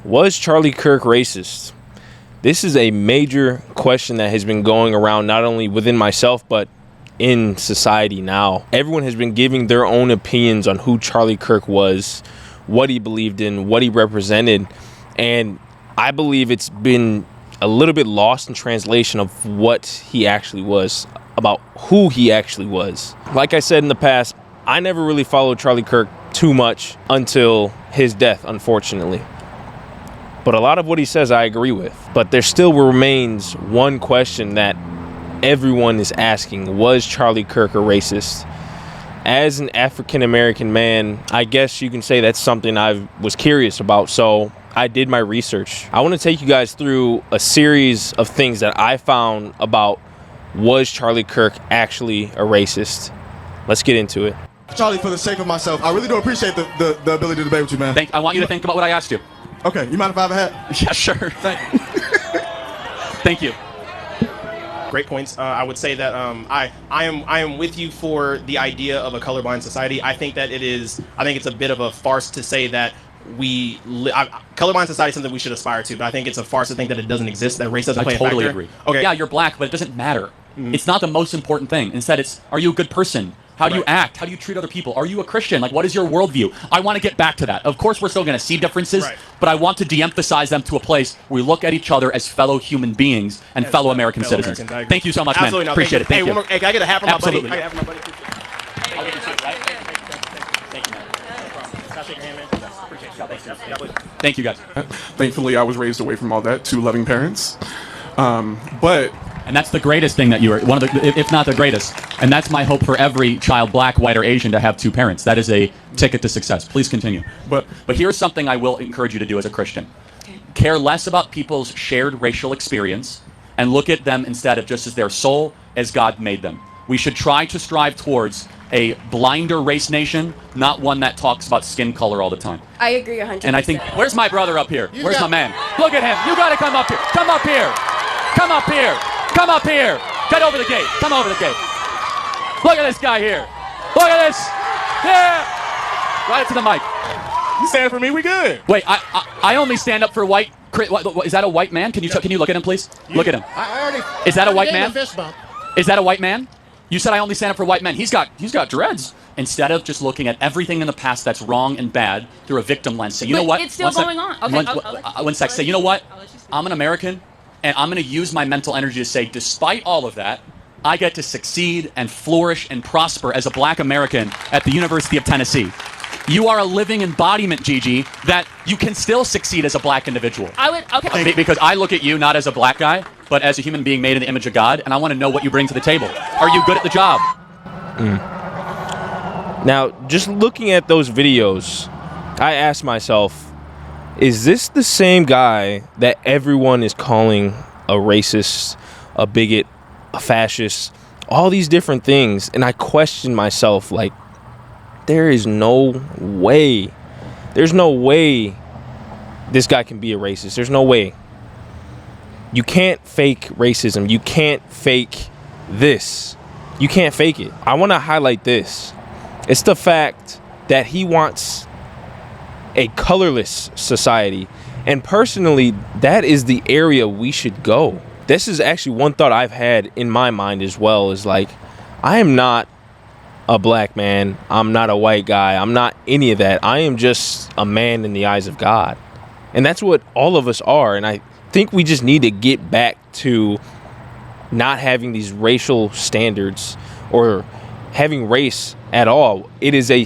Was Charlie Kirk racist? This is a major question that has been going around not only within myself, but in society now. Everyone has been giving their own opinions on who Charlie Kirk was, what he believed in, what he represented. And I believe it's been a little bit lost in translation of what he actually was, about who he actually was. Like I said in the past, I never really followed Charlie Kirk too much until his death, unfortunately. But a lot of what he says I agree with. But there still remains one question that everyone is asking. Was Charlie Kirk a racist? As an African-American man, I guess you can say that's something I was curious about. So I did my research. I want to take you guys through a series of things that I found about was Charlie Kirk actually a racist? Let's get into it. Charlie, for the sake of myself, I really do appreciate the ability to debate with you, man. I want you to think about what I asked you. Okay, you mind if I have a hat? Yeah, sure. Thank you. Great points. I would say that I am with you for the idea of a colorblind society. I think it's a bit of a farce to say that colorblind society is something we should aspire to, but I think it's a farce to think that it doesn't exist, that race doesn't play a factor. I totally agree. Okay. Yeah, you're black, but it doesn't matter. Mm-hmm. It's not the most important thing. Instead, it's, are you a good person? How do you act? How do you treat other people? Are you a Christian? Like, what is your worldview? I want to get back to that. Of course, we're still going to see differences, but I want to de-emphasize them to a place where we look at each other as fellow human beings and fellow American citizens. Thank you so much, man. Appreciate it. Thank you. Hey, can I get a hat from my buddy? Absolutely. Thank you, guys. Thankfully, I was raised away from all that. 2 loving parents. And that's the greatest thing that you were, one of the, if not the greatest. And that's my hope for every child, black, white, or Asian, to have 2 parents. That is a ticket to success. Please continue. But here's something I will encourage you to do as a Christian. Care less about people's shared racial experience and look at them instead of just as their soul as God made them. We should try to strive towards a blinder race nation, not one that talks about skin color all the time. I agree 100%. And I think, where's my brother up here? Where's my man? Look at him. You got to come up here. Come up here. Come up here. Come up here. Get over the gate. Come over the gate. Look at this guy here. Look at this. Yeah. Right up to the mic. You stand for me, we good. Wait, I only stand up for white. Is that a white man? Can you look at him, please? Look at him. Is that a white man? Is that a white man? You said I only stand up for white men. He's got dreads. Instead of just looking at everything in the past that's wrong and bad through a victim lens. Say, you know what? It's still going on. Okay. One sec. Say, you know what? I'm an American. And I'm going to use my mental energy to say, despite all of that, I get to succeed and flourish and prosper as a black American at the University of Tennessee. You are a living embodiment, Gigi, that you can still succeed as a black individual. Okay. Because I look at you not as a black guy, but as a human being made in the image of God, and I want to know what you bring to the table. Are you good at the job? Now, just looking at those videos, I asked myself, is this the same guy that everyone is calling a racist, a bigot, a fascist, all these different things? And I questioned myself, like, there is no way. There's no way this guy can be a racist. There's no way. You can't fake racism. You can't fake this. You can't fake it. I want to highlight this. It's the fact that he wants a colorless society. And personally, that is the area we should go. This is actually one thought I've had in my mind as well, is like, I am not a black man. I'm not a white guy. I'm not any of that. I am just a man in the eyes of God. And that's what all of us are. And I think we just need to get back to not having these racial standards or having race at all. It is a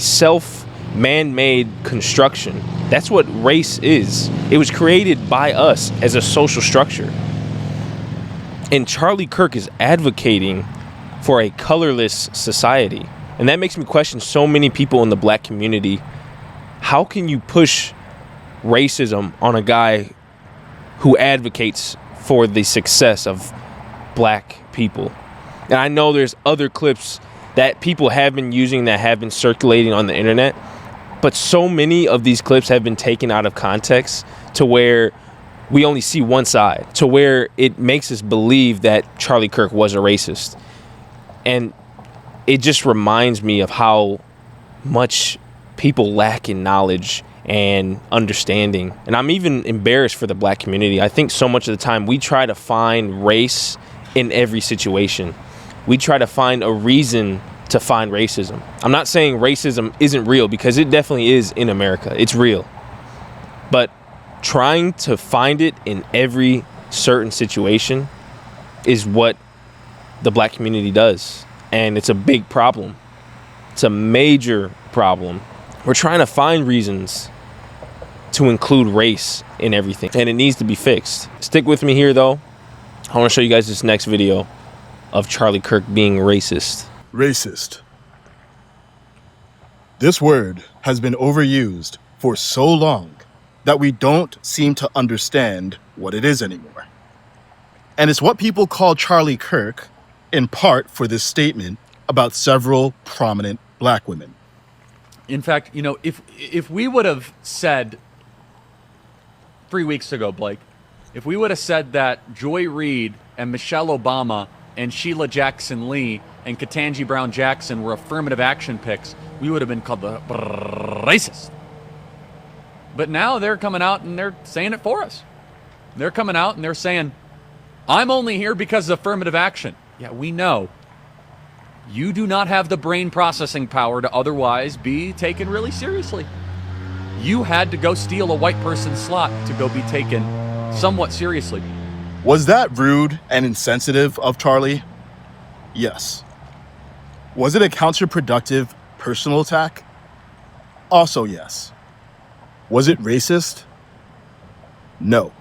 man-made construction. That's what race is. It was created by us as a social structure. And Charlie Kirk is advocating for a colorless society. And that makes me question so many people in the black community. How can you push racism on a guy who advocates for the success of black people? And I know there's other clips that people have been using that have been circulating on the internet, but so many of these clips have been taken out of context to where we only see one side, to where it makes us believe that Charlie Kirk was a racist. And it just reminds me of how much people lack in knowledge and understanding. And I'm even embarrassed for the black community. I think so much of the time we try to find race in every situation. We try to find a reason to find racism. I'm not saying racism isn't real, because it definitely is in America. It's real. But trying to find it in every certain situation is what the black community does. And it's a big problem. It's a major problem. We're trying to find reasons to include race in everything, and it needs to be fixed. Stick with me here, though. I want to show you guys this next video of Charlie Kirk being racist. Racist. This word has been overused for so long that we don't seem to understand what it is anymore. And it's what people call Charlie Kirk, in part for this statement about several prominent black women. In fact, you know, if we would have said 3 weeks ago, Blake, if we would have said that Joy Reid and Michelle Obama and Sheila Jackson Lee and Ketanji Brown Jackson were affirmative action picks, we would have been called the racist. But now they're coming out and they're saying it for us. They're coming out and they're saying, I'm only here because of affirmative action. Yeah, we know. You do not have the brain processing power to otherwise be taken really seriously. You had to go steal a white person's slot to go be taken somewhat seriously. Was that rude and insensitive of Charlie? Yes. Was it a counterproductive personal attack? Also yes. Was it racist? No.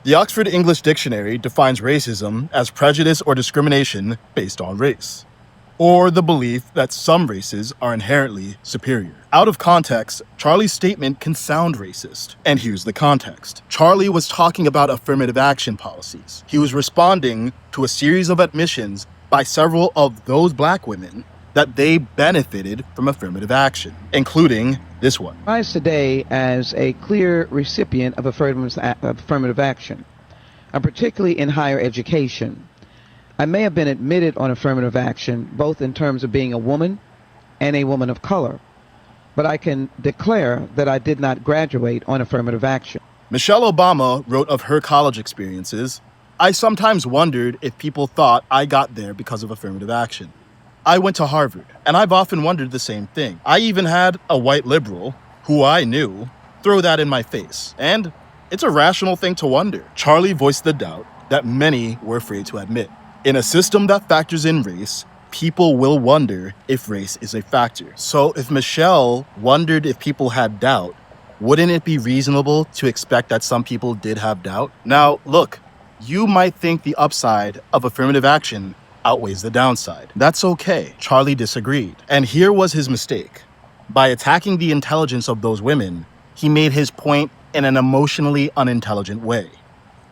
The Oxford English Dictionary defines racism as prejudice or discrimination based on race, or the belief that some races are inherently superior. Out of context, Charlie's statement can sound racist. And here's the context. Charlie was talking about affirmative action policies. He was responding to a series of admissions by several of those black women that they benefited from affirmative action, including this one. Rise today as a clear recipient of affirmative action, particularly in higher education. I may have been admitted on affirmative action, both in terms of being a woman and a woman of color, but I can declare that I did not graduate on affirmative action. Michelle Obama wrote of her college experiences, I sometimes wondered if people thought I got there because of affirmative action. I went to Harvard, and I've often wondered the same thing. I even had a white liberal, who I knew, throw that in my face. And it's a rational thing to wonder. Charlie voiced the doubt that many were afraid to admit. In a system that factors in race, people will wonder if race is a factor. So if Michelle wondered if people had doubt, wouldn't it be reasonable to expect that some people did have doubt? Now, look, you might think the upside of affirmative action outweighs the downside. That's okay. Charlie disagreed. And here was his mistake. By attacking the intelligence of those women, he made his point in an emotionally unintelligent way.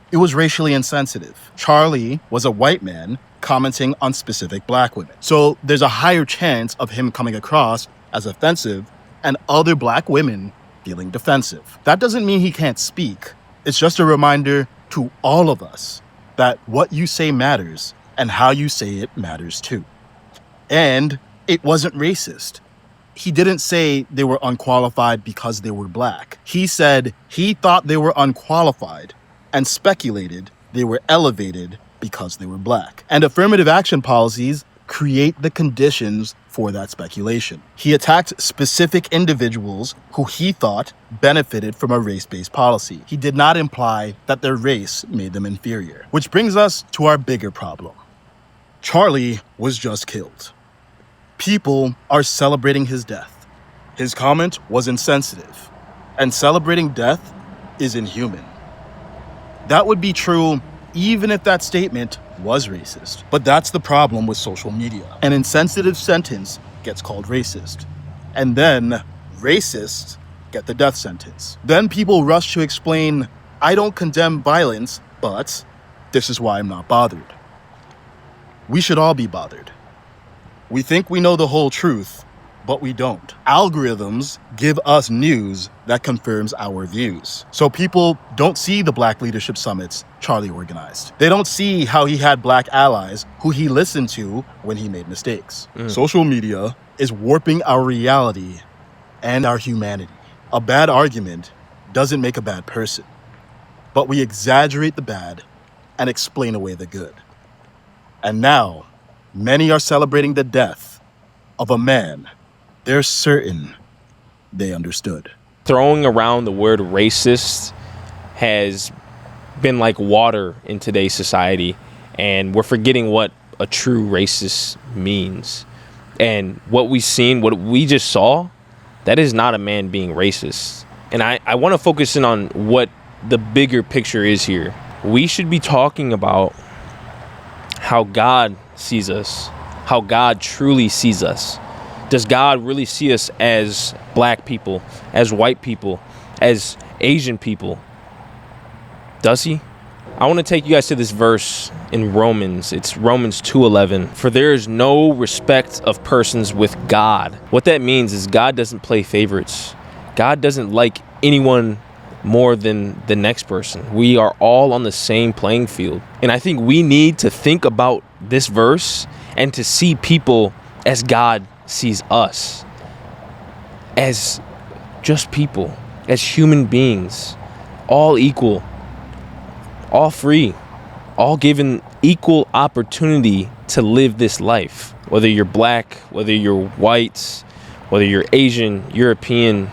It was racially insensitive. Charlie was a white man commenting on specific black women. So there's a higher chance of him coming across as offensive and other black women feeling defensive. That doesn't mean he can't speak. It's just a reminder to all of us that what you say matters and how you say it matters too. And it wasn't racist. He didn't say they were unqualified because they were black. He said he thought they were unqualified and speculated they were elevated because they were black. And affirmative action policies create the conditions for that speculation. He attacked specific individuals who he thought benefited from a race-based policy. He did not imply that their race made them inferior. Which brings us to our bigger problem. Charlie was just killed. People are celebrating his death. His comment was insensitive, and celebrating death is inhuman. That would be true even if that statement was racist. But that's the problem with social media. An insensitive sentence gets called racist. And then racists get the death sentence. Then people rush to explain, I don't condemn violence, but this is why I'm not bothered. We should all be bothered. We think we know the whole truth, but we don't. Algorithms give us news that confirms our views. So people don't see the Black Leadership Summits Charlie organized. They don't see how he had black allies who he listened to when he made mistakes. Social media is warping our reality and our humanity. A bad argument doesn't make a bad person, but we exaggerate the bad and explain away the good. And now, many are celebrating the death of a man they're certain they understood. Throwing around the word racist has been like water in today's society, and we're forgetting what a true racist means. And what we just saw, that is not a man being racist. And I want to focus in on what the bigger picture is here. We should be talking about how God sees us, how God truly sees us. Does God really see us as black people, as white people, as Asian people? Does he? I want to take you guys to this verse in Romans. It's Romans 2:11. For there is no respect of persons with God. What that means is God doesn't play favorites. God doesn't like anyone more than the next person. We are all on the same playing field. And I think we need to think about this verse and to see people as God sees us, as just people, as human beings, all equal, all free, all given equal opportunity to live this life. Whether you're black, whether you're white, whether you're Asian, European,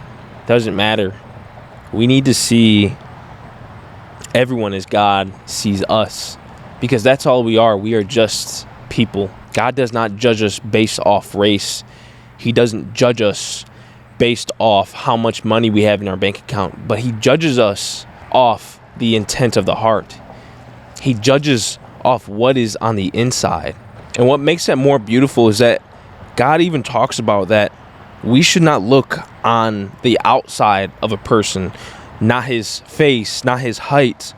doesn't matter. We need to see everyone as God sees us, because that's all we are. We are just people. God does not judge us based off race. He doesn't judge us based off how much money we have in our bank account, but he judges us off the intent of the heart. He judges off what is on the inside. And what makes that more beautiful is that God even talks about that we should not look on the outside of a person, not his face, not his height,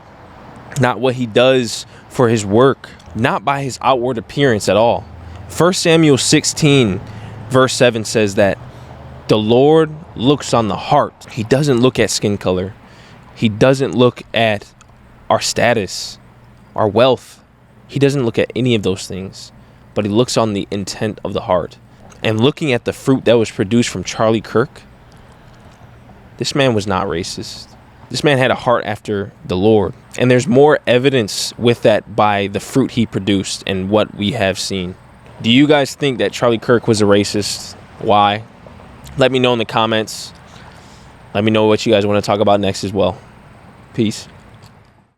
not what he does for his work, not by his outward appearance at all. 1 Samuel 16 verse 7 says that the Lord looks on the heart. He doesn't look at skin color. He doesn't look at our status, our wealth. He doesn't look at any of those things, but he looks on the intent of the heart. And looking at the fruit that was produced from Charlie Kirk, this man was not racist. This man had a heart after the Lord. And there's more evidence with that by the fruit he produced and what we have seen. Do you guys think that Charlie Kirk was a racist? Why? Let me know in the comments. Let me know what you guys want to talk about next as well. Peace.